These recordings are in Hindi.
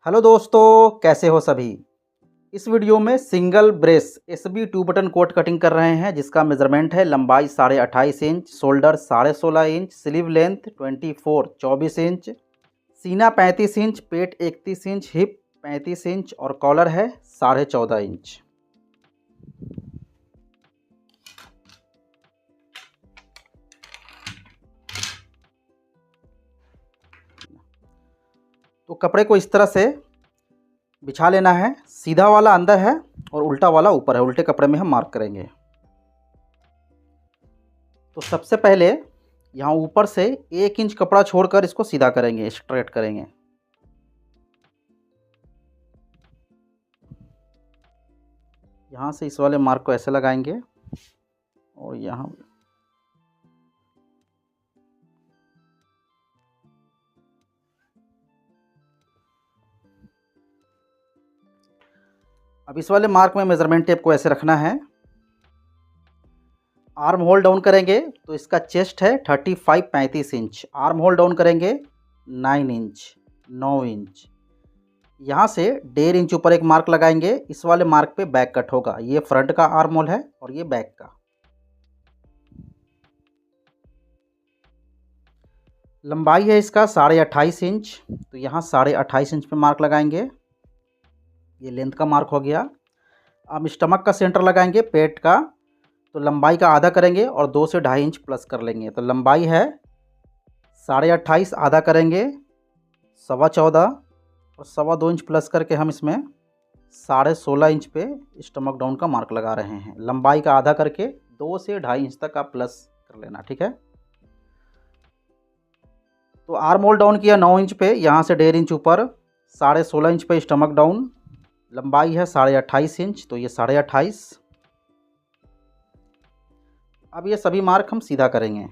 हेलो दोस्तों, कैसे हो सभी। इस वीडियो में single breast SB 2 button coat cutting कर रहे हैं, जिसका मेजरमेंट है लंबाई 28.5 inch, shoulder 16.5 inch, sleeve length 24 inch, सीना 35 इंच, पेट 31 इंच, हिप 35 इंच और कॉलर है 14.5 इंच। तो कपड़े को इस तरह से बिछा लेना है। सीधा वाला अंदर है और उल्टा वाला ऊपर है। उल्टे कपड़े में हम मार्क करेंगे। तो सबसे पहले यहाँ ऊपर से 1 इंच कपड़ा छोड़कर इसको सीधा करेंगे, स्ट्रेट करेंगे। यहाँ से इस वाले मार्क को ऐसे लगाएंगे और यहाँ अब इस वाले मार्क में मेज़रमेंट टेप को ऐसे रखना है। आर्म होल डाउन करेंगे तो इसका चेस्ट है 35 इंच। आर्म होल डाउन करेंगे 9 इंच। यहाँ से 1.5 इंच ऊपर एक मार्क लगाएंगे। इस वाले मार्क पे बैक कट होगा। ये फ्रंट का आर्म होल है और ये बैक का। लंबाई है इसका 28.5 इंच, तो यहाँ 28.5 इंच पे मार्क लगाएंगे। ये लेंथ का मार्क हो गया। अब स्टमक का सेंटर लगाएंगे, पेट का। तो लंबाई का आधा करेंगे और 2 से 2.5 इंच प्लस कर लेंगे। तो लंबाई है 28.5, आधा करेंगे 14.25 और 2.25 इंच प्लस करके हम इसमें 16.5 इंच पे स्टमक डाउन का मार्क लगा रहे हैं। लंबाई का आधा करके 2 से 2.5 इंच तक आप प्लस कर लेना, ठीक है। तो आर्म होल डाउन किया 9 इंच पे, यहाँ से 1.5 इंच ऊपर 16.5 इंच पे स्टमक डाउन। लंबाई है 28.5 इंच, तो ये 28.5। अब ये सभी मार्क हम सीधा करेंगे।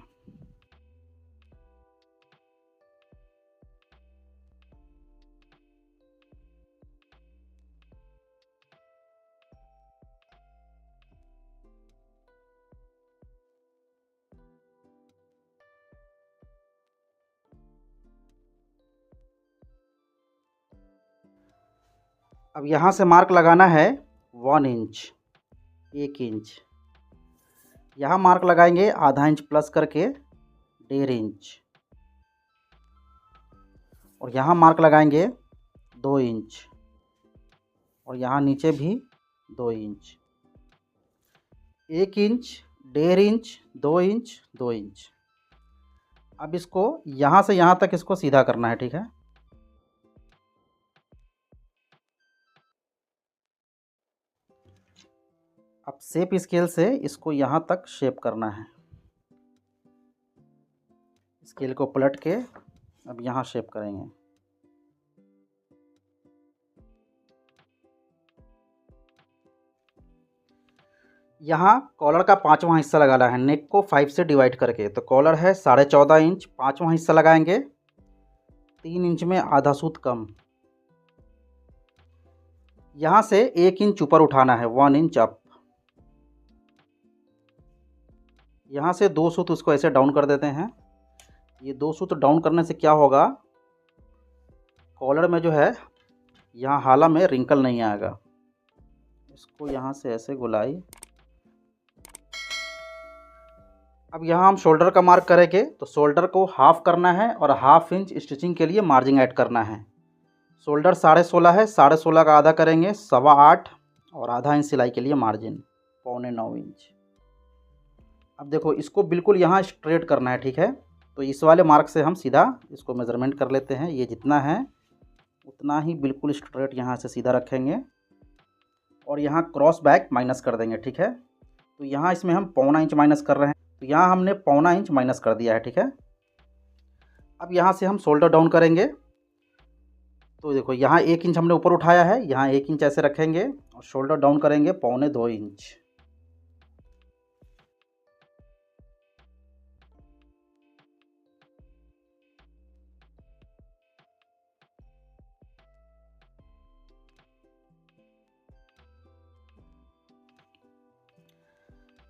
अब यहाँ से मार्क लगाना है 1 इंच, 1 इंच। यहाँ मार्क लगाएंगे आधा इंच प्लस करके 1.5 इंच और यहाँ मार्क लगाएंगे 2 इंच और यहाँ नीचे भी 2 inch. 1 inch, 1.5 inch, 2 inch, 2 inch. अब इसको यहाँ से यहाँ तक इसको सीधा करना है, ठीक है। अब शेप स्केल से इसको यहाँ तक शेप करना है। स्केल को पलट के अब यहाँ शेप करेंगे। यहाँ कॉलर का 5वां हिस्सा लगाना है, नेक को 5 से डिवाइड करके। तो कॉलर है 14.5 इंच, 5वां हिस्सा लगाएंगे 3 इंच में आधा सूत कम। यहाँ से 1 इंच ऊपर उठाना है, 1 इंच अप। यहाँ से 2 सूत उसको ऐसे डाउन कर देते हैं। ये 2 सूत डाउन करने से क्या होगा, कॉलर में जो है यहाँ हाला में रिंकल नहीं आएगा। इसको यहाँ से ऐसे गोलाई। अब यहाँ हम शोल्डर का मार्क करेंगे। तो शोल्डर को हाफ करना है और 1/2 इंच स्टिचिंग के लिए मार्जिन ऐड करना है। शोल्डर 16.5 है, 16.5 का आधा करेंगे 8.25 और आधा इंच सिलाई के लिए मार्जिन 8.25 इंच। अब देखो, इसको बिल्कुल यहाँ स्ट्रेट करना है, ठीक है। तो इस वाले मार्क से हम सीधा इसको मेज़रमेंट कर लेते हैं। ये जितना है उतना ही बिल्कुल स्ट्रेट यहाँ से सीधा रखेंगे और यहाँ क्रॉस बैक माइनस कर देंगे, ठीक है। तो यहाँ इसमें हम 1.25 इंच माइनस कर रहे हैं। तो यहाँ हमने 1.25 इंच माइनस कर दिया है, ठीक है। अब यहाँ से हम शोल्डर डाउन करेंगे। तो देखो, यहाँ 1 इंच हमने ऊपर उठाया है, यहाँ 1 इंच ऐसे रखेंगे और शोल्डर डाउन करेंगे 1.25 इंच।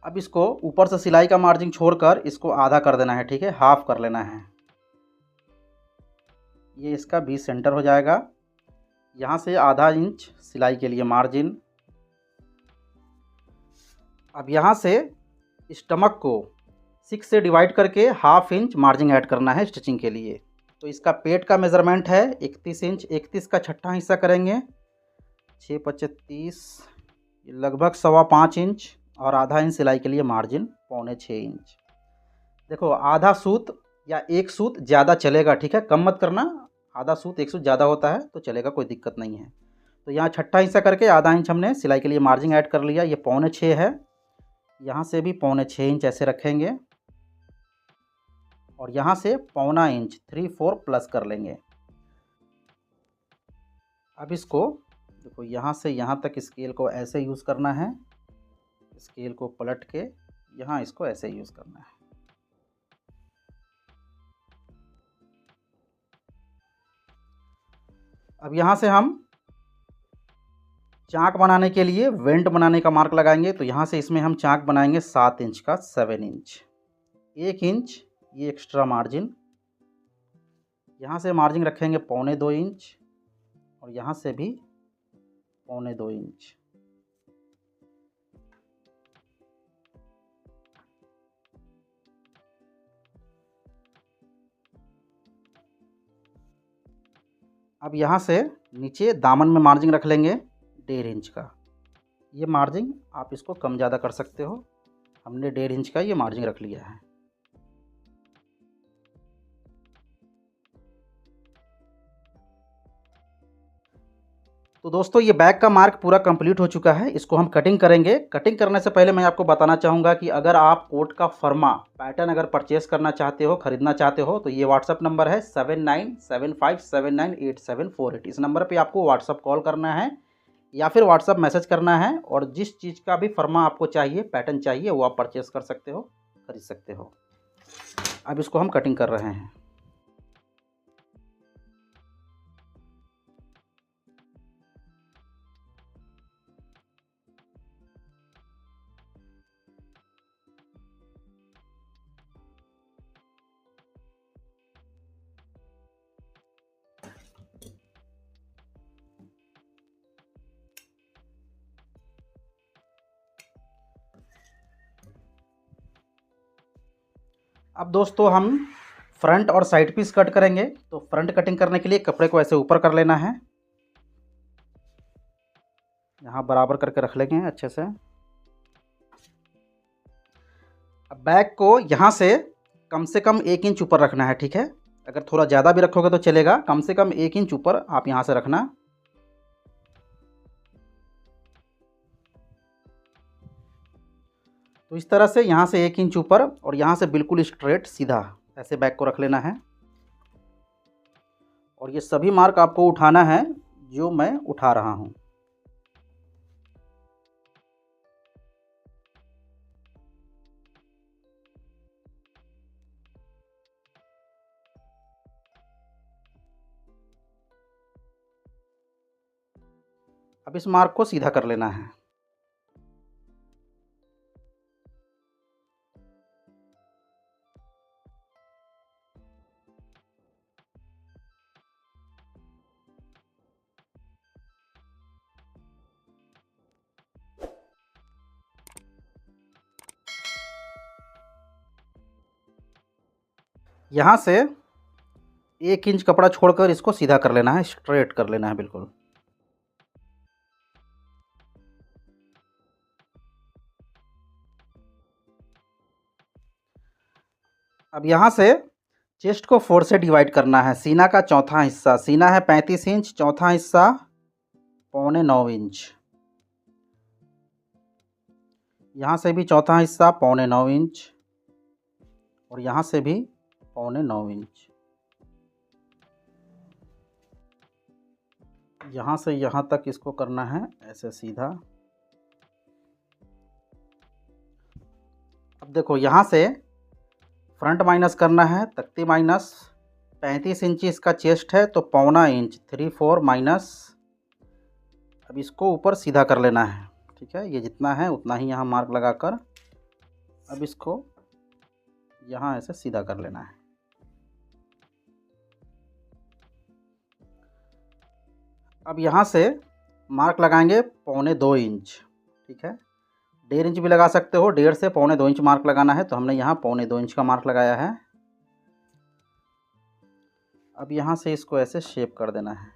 अब इसको ऊपर से सिलाई का मार्जिन छोड़कर इसको आधा कर देना है, ठीक है, हाफ कर लेना है। ये इसका 20 सेंटर हो जाएगा। यहाँ से आधा इंच सिलाई के लिए मार्जिन। अब यहाँ से स्टमक को 6 से डिवाइड करके हाफ इंच मार्जिन ऐड करना है स्टिचिंग के लिए। तो इसका पेट का मेज़रमेंट है 31 इंच, 31 का छठा हिस्सा करेंगे 6 पचे 30, लगभग 5.25 इंच, और आधा इंच सिलाई के लिए मार्जिन 5.25 इंच। देखो आधा सूत या एक सूत ज़्यादा चलेगा, ठीक है, कम मत करना। आधा सूत एक सूत ज़्यादा होता है तो चलेगा, कोई दिक्कत नहीं है। तो यहाँ छठा हिस्सा करके आधा इंच हमने सिलाई के लिए मार्जिन ऐड कर लिया। ये 5.25 है, यहाँ से भी 5.25 इंच ऐसे रखेंगे, और यहाँ से 0.25 इंच 3/4 प्लस कर लेंगे। अब इसको देखो यहाँ से यहाँ तक स्केल को ऐसे यूज़ करना है, स्केल को पलट के यहाँ इसको ऐसे यूज़ करना है। अब यहाँ से हम चाक बनाने के लिए वेंट बनाने का मार्क लगाएंगे। तो यहाँ से इसमें हम चाक बनाएंगे 7 इंच का 7 इंच, 1 इंच ये एक्स्ट्रा मार्जिन, यहाँ से मार्जिन रखेंगे 0.25 इंच, और यहाँ से भी 0.25 इंच। अब यहाँ से नीचे दामन में मार्जिन रख लेंगे 1.5 इंच का। ये मार्जिन आप इसको कम ज़्यादा कर सकते हो, हमने 1.5 इंच का ये मार्जिन रख लिया है। तो दोस्तों ये बैक का मार्क पूरा कंप्लीट हो चुका है, इसको हम कटिंग करेंगे। कटिंग करने से पहले मैं आपको बताना चाहूँगा कि अगर आप कोट का फर्मा पैटर्न अगर परचेस करना चाहते हो, ख़रीदना चाहते हो, तो ये व्हाट्सअप नंबर है 7975798748। इस नंबर पे आपको व्हाट्सअप कॉल करना है या फिर व्हाट्सअप मैसेज करना है, और जिस चीज़ का भी फर्मा आपको चाहिए, पैटर्न चाहिए, वो आप परचेस कर सकते हो, खरीद सकते हो। अब इसको हम कटिंग कर रहे हैं। अब दोस्तों हम फ्रंट और साइड पीस कट करेंगे। तो फ्रंट कटिंग करने के लिए कपड़े को ऐसे ऊपर कर लेना है, यहाँ बराबर करके रख लेंगे अच्छे से। अब बैक को यहाँ से कम 1 इंच ऊपर रखना है, ठीक है। अगर थोड़ा ज़्यादा भी रखोगे तो चलेगा, कम से कम 1 इंच ऊपर आप यहाँ से रखना। तो इस तरह से यहाँ से 1 इंच ऊपर, और यहाँ से बिल्कुल स्ट्रेट सीधा ऐसे बैक को रख लेना है। और ये सभी मार्क आपको उठाना है जो मैं उठा रहा हूँ। अब इस मार्क को सीधा कर लेना है। यहाँ से 1 इंच कपड़ा छोड़कर इसको सीधा कर लेना है, स्ट्रेट कर लेना है बिल्कुल। अब यहाँ से चेस्ट को 4 से डिवाइड करना है। सीना का चौथा हिस्सा, सीना है 35 इंच, चौथा हिस्सा 8.25 इंच, यहाँ से भी चौथा हिस्सा 8.25 इंच, और यहाँ से भी 8.25 इंच। यहाँ से यहाँ तक इसको करना है ऐसे सीधा। अब देखो यहाँ से फ्रंट माइनस करना है, तख्ती माइनस 35 इंच इसका चेस्ट है, तो 0.25 इंच 3/4 माइनस। अब इसको ऊपर सीधा कर लेना है, ठीक है। ये जितना है उतना ही यहाँ मार्क लगाकर अब इसको यहाँ ऐसे सीधा कर लेना है। अब यहाँ से मार्क लगाएंगे 1.25 इंच, ठीक है। 1.5 इंच भी लगा सकते हो, 1.5 से 1.25 इंच मार्क लगाना है, तो हमने यहाँ 1.25 इंच का मार्क लगाया है। अब यहाँ से इसको ऐसे शेप कर देना है।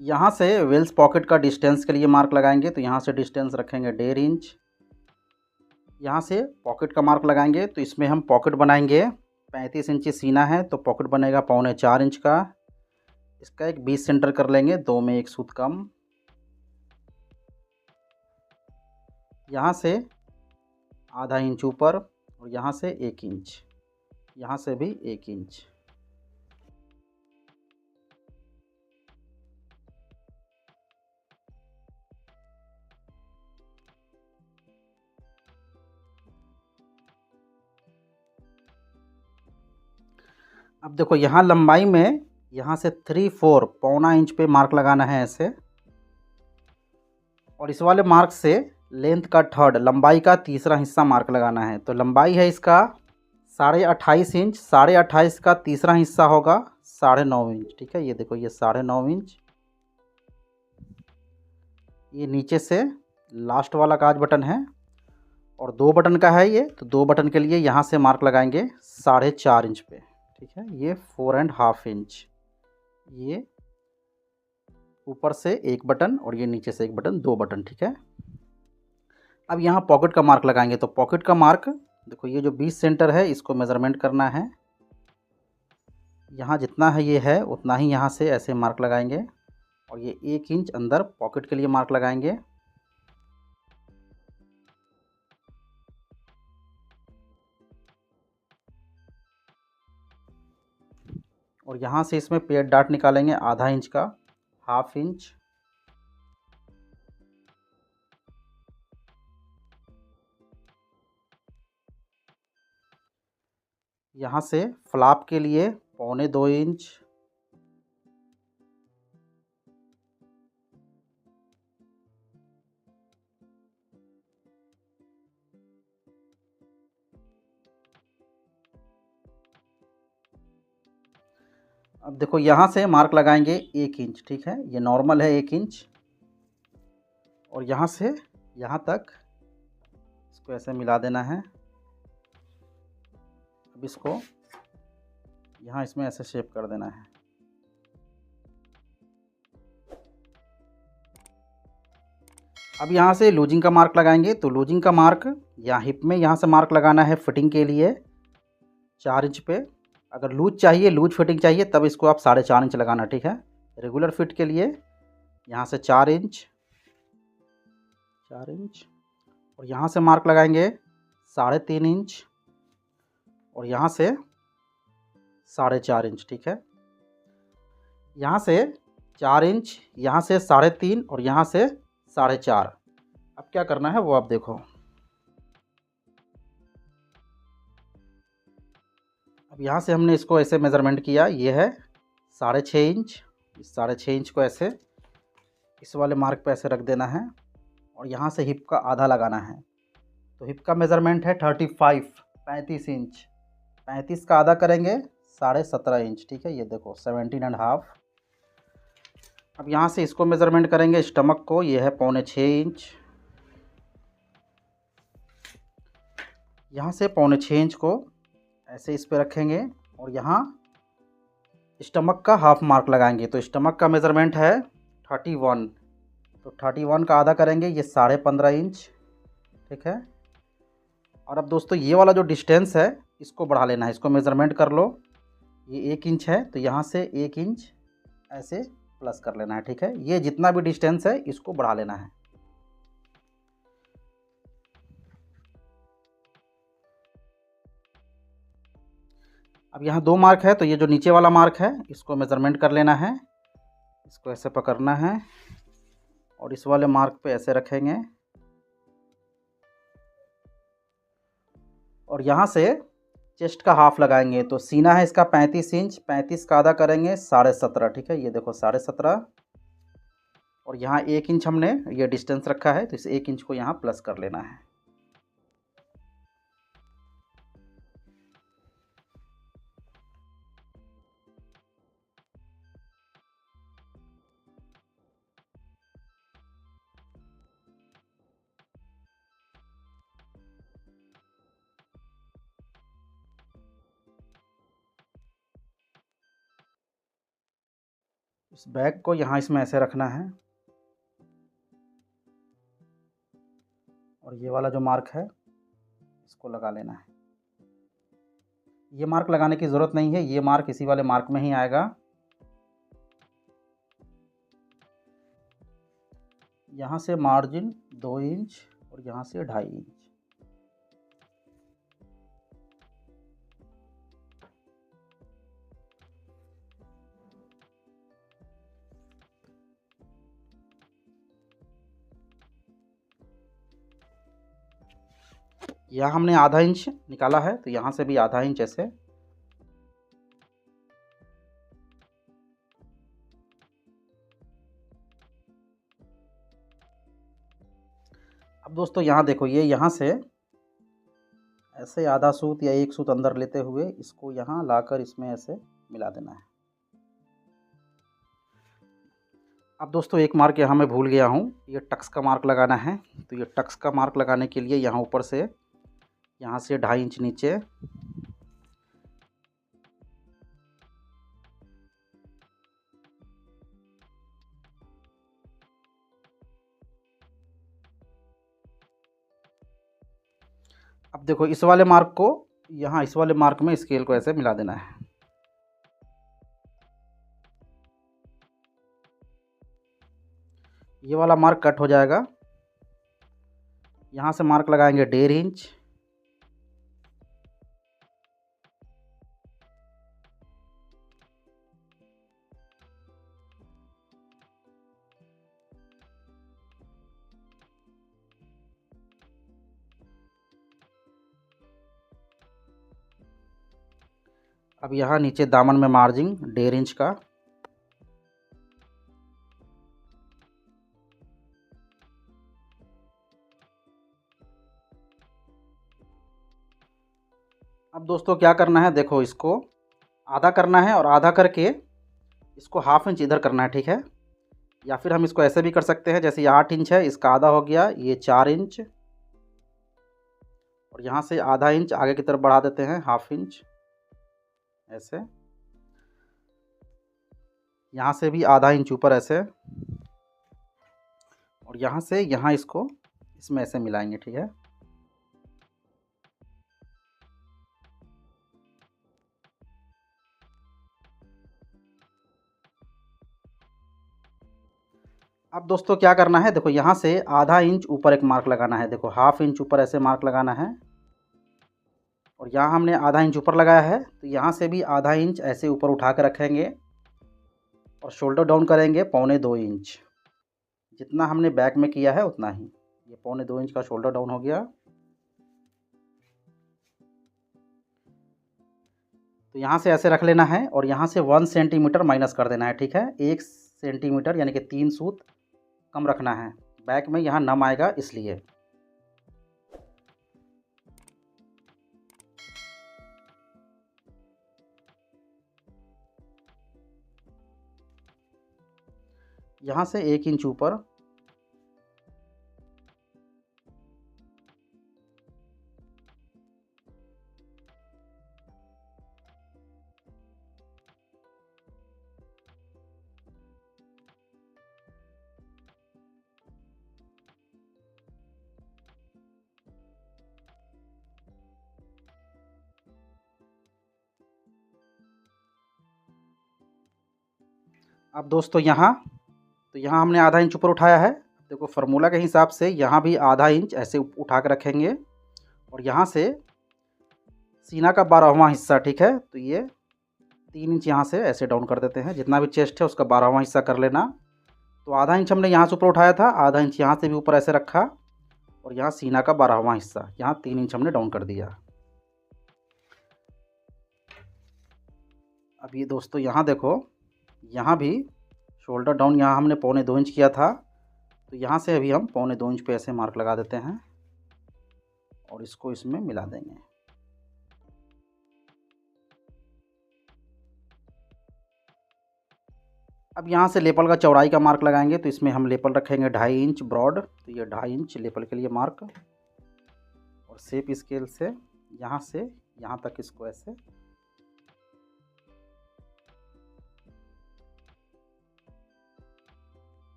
यहाँ से वेल्स पॉकेट का डिस्टेंस के लिए मार्क लगाएंगे, तो यहाँ से डिस्टेंस रखेंगे 1.5 इंच। यहाँ से पॉकेट का मार्क लगाएंगे, तो इसमें हम पॉकेट बनाएंगे। 35 इंची सीना है तो पॉकेट बनेगा 4.25 इंच का। इसका एक 20 सेंटर कर लेंगे, 2 में 1 सूत कम। यहाँ से आधा इंच ऊपर और यहाँ से 1 इंच, यहाँ से भी 1 इंच। अब देखो यहाँ लंबाई में यहाँ से 3/4 पौना इंच पे मार्क लगाना है ऐसे, और इस वाले मार्क से लेंथ का थर्ड, लंबाई का तीसरा हिस्सा मार्क लगाना है। तो लंबाई है इसका 28.5 इंच, 28.5 का तीसरा हिस्सा होगा 9.5 इंच, ठीक है। ये देखो ये 9.5 इंच। ये नीचे से लास्ट वाला काज बटन है और 2 बटन का है ये, तो 2 बटन के लिए यहाँ से मार्क लगाएंगे 4.5 इंच पे, ठीक है। ये 4.5 इंच, ये ऊपर से 1 बटन और ये नीचे से 1 बटन, 2 बटन, ठीक है। अब यहाँ पॉकेट का मार्क लगाएंगे, तो पॉकेट का मार्क देखो ये जो 20 सेंटर है इसको मेज़रमेंट करना है। यहाँ जितना है ये है उतना ही यहाँ से ऐसे मार्क लगाएंगे और ये 1 इंच अंदर पॉकेट के लिए मार्क लगाएंगे। और यहाँ से इसमें पेड़ डाट निकालेंगे आधा इंच का, 1/2 इंच। यहाँ से फ्लैप के लिए 1.25 इंच। अब देखो यहाँ से मार्क लगाएंगे 1 इंच, ठीक है। ये नॉर्मल है 1 इंच, और यहाँ से यहाँ तक इसको ऐसे मिला देना है। अब इसको यहाँ इसमें ऐसे शेप कर देना है। अब यहाँ से लूजिंग का मार्क लगाएंगे, तो लूजिंग का मार्क यहाँ हिप में यहाँ से मार्क लगाना है फिटिंग के लिए 4 इंच पे। अगर लूज चाहिए, लूज फिटिंग चाहिए, तब इसको आप 4.5 इंच लगाना, ठीक है। रेगुलर फिट के लिए यहाँ से 4 इंच, 4 इंच, और यहाँ से मार्क लगाएंगे 3.5 इंच और यहाँ से 4.5 इंच, ठीक है। यहाँ से 4 इंच, यहाँ से 3.5 और यहाँ से 4.5। अब क्या करना है वो आप देखो। अब यहाँ से हमने इसको ऐसे मेज़रमेंट किया, ये है 6.5 इंच। इस 6.5 इंच को ऐसे इस वाले मार्क पे ऐसे रख देना है और यहाँ से हिप का आधा लगाना है। तो हिप का मेज़रमेंट है 35 इंच। 35 का आधा करेंगे 17.5 इंच, ठीक है। ये देखो 17.5। अब यहाँ से इसको मेज़रमेंट करेंगे स्टमक को, ये है 6.25 इंच। यहाँ से 6.25 इंच को ऐसे इस पे रखेंगे और यहाँ स्टमक का हाफ मार्क लगाएंगे। तो स्टमक का मेज़रमेंट है 31, तो 31 का आधा करेंगे, ये 15.5 इंच, ठीक है। और अब दोस्तों ये वाला जो डिस्टेंस है इसको बढ़ा लेना है, इसको मेज़रमेंट कर लो। ये 1 इंच है, तो यहाँ से 1 इंच ऐसे प्लस कर लेना है, ठीक है। ये जितना भी डिस्टेंस है इसको बढ़ा लेना है। अब यहाँ 2 मार्क है, तो ये जो नीचे वाला मार्क है इसको मेज़रमेंट कर लेना है। इसको ऐसे पकड़ना है और इस वाले मार्क पे ऐसे रखेंगे और यहाँ से चेस्ट का हाफ लगाएंगे। तो सीना है इसका 35 इंच, 35 का आधा करेंगे 17.5, ठीक है। ये देखो 17.5, और यहाँ 1 इंच हमने ये डिस्टेंस रखा है, तो इस 1 इंच को यहाँ प्लस कर लेना है। इस बैग को यहाँ इसमें ऐसे रखना है और ये वाला जो मार्क है इसको लगा लेना है। ये मार्क लगाने की ज़रूरत नहीं है, ये मार्क इसी वाले मार्क में ही आएगा। यहाँ से मार्जिन 2 इंच और यहाँ से 2.5 इंच। यहाँ हमने आधा इंच निकाला है तो यहाँ से भी आधा इंच ऐसे। अब दोस्तों यहाँ देखो, ये यहाँ से ऐसे आधा सूत या एक सूत अंदर लेते हुए इसको यहाँ लाकर इसमें ऐसे मिला देना है। अब दोस्तों एक मार्क यहाँ मैं भूल गया हूँ, ये टक्स का मार्क लगाना है। तो ये टक्स का मार्क लगाने के लिए यहाँ ऊपर से यहाँ से 2.5 इंच नीचे अब देखो इस वाले मार्क को यहाँ इस वाले मार्क में स्केल को ऐसे मिला देना है। ये वाला मार्क कट हो जाएगा। यहाँ से मार्क लगाएंगे 1.5 इंच। अब यहाँ नीचे दामन में मार्जिन 1.5 इंच का। अब दोस्तों क्या करना है, देखो इसको आधा करना है और आधा करके इसको 1/2 इंच इधर करना है, ठीक है। या फिर हम इसको ऐसे भी कर सकते हैं, जैसे ये 8 इंच है, इसका आधा हो गया, ये 4 इंच और यहाँ से आधा इंच आगे की तरफ बढ़ा देते हैं, 1/2 इंच ऐसे। यहाँ से भी आधा इंच ऊपर ऐसे और यहाँ से यहाँ इसको इसमें ऐसे मिलाएंगे, ठीक है। अब दोस्तों क्या करना है, देखो यहाँ से आधा इंच ऊपर एक मार्क लगाना है। देखो 1/2 इंच ऊपर ऐसे मार्क लगाना है और यहाँ हमने आधा इंच ऊपर लगाया है तो यहाँ से भी आधा इंच ऐसे ऊपर उठा कर रखेंगे और शोल्डर डाउन करेंगे 1.25 इंच। जितना हमने बैक में किया है उतना ही, ये 1.25 इंच का शोल्डर डाउन हो गया। तो यहाँ से ऐसे रख लेना है और यहाँ से 1 सेंटीमीटर माइनस कर देना है, ठीक है। 1 सेंटीमीटर यानी कि 3 सूत कम रखना है, बैक में यहाँ नम आएगा इसलिए। यहाँ से 1 इंच ऊपर अब दोस्तों यहाँ तो यहाँ हमने आधा इंच ऊपर उठाया है। देखो फार्मूला के हिसाब से यहाँ भी आधा इंच ऐसे उठा कर रखेंगे और यहाँ से सीना का 12वां हिस्सा, ठीक है। तो ये 3 इंच यहाँ से ऐसे डाउन कर देते हैं, जितना भी चेस्ट है उसका 12वां हिस्सा कर लेना। तो आधा इंच हमने यहाँ से ऊपर उठाया था, आधा इंच यहाँ से भी ऊपर ऐसे रखा और यहाँ सीना का 12वां हिस्सा, यहाँ 3 इंच हमने डाउन कर दिया। अब ये दोस्तों यहाँ देखो, यहाँ भी शोल्डर डाउन यहाँ हमने 1.25 इंच किया था तो यहाँ से अभी हम 1.25 इंच पे ऐसे मार्क लगा देते हैं और इसको इसमें मिला देंगे। अब यहाँ से लेपल का चौड़ाई का मार्क लगाएंगे तो इसमें हम लेपल रखेंगे 2.5 इंच ब्रॉड। तो ये 2.5 इंच लेपल के लिए मार्क और शेप स्केल से यहाँ तक इसको ऐसे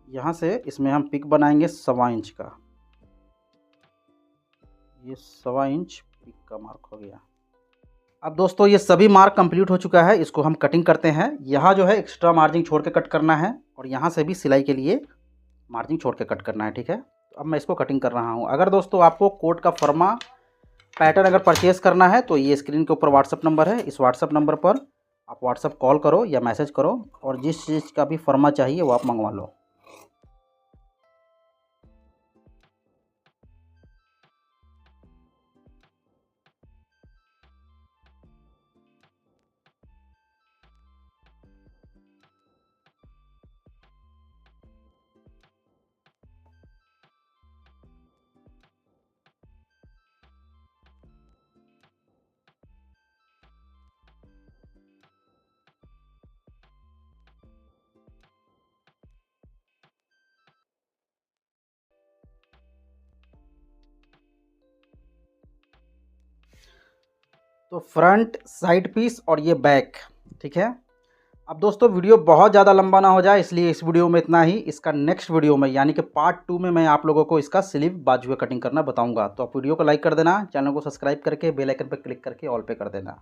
यहाँ से इसमें हम पिक बनाएंगे 1.25 इंच का। ये 1.25 इंच पिक का मार्क हो गया। अब दोस्तों ये सभी मार्क कंप्लीट हो चुका है, इसको हम कटिंग करते हैं। यहाँ जो है एक्स्ट्रा मार्जिन छोड़ के कट करना है और यहाँ से भी सिलाई के लिए मार्जिन छोड़ के कट करना है, ठीक है। तो अब मैं इसको कटिंग कर रहा हूँ। अगर दोस्तों आपको कोट का फर्मा पैटर्न अगर परचेज़ करना है तो ये स्क्रीन के ऊपर व्हाट्सअप नंबर है, इस व्हाट्सअप नंबर पर आप व्हाट्सअप कॉल करो या मैसेज करो और जिस चीज़ का भी फर्मा चाहिए वो आप मंगवा लो। तो फ्रंट, साइड पीस और ये बैक, ठीक है। अब दोस्तों वीडियो बहुत ज़्यादा लंबा ना हो जाए इसलिए इस वीडियो में इतना ही। इसका नेक्स्ट वीडियो में यानी कि पार्ट 2 में मैं आप लोगों को इसका स्लीव बाजू कटिंग करना बताऊंगा। तो आप वीडियो को लाइक कर देना, चैनल को सब्सक्राइब करके बेल आइकन पर क्लिक करके ऑल पे कर देना।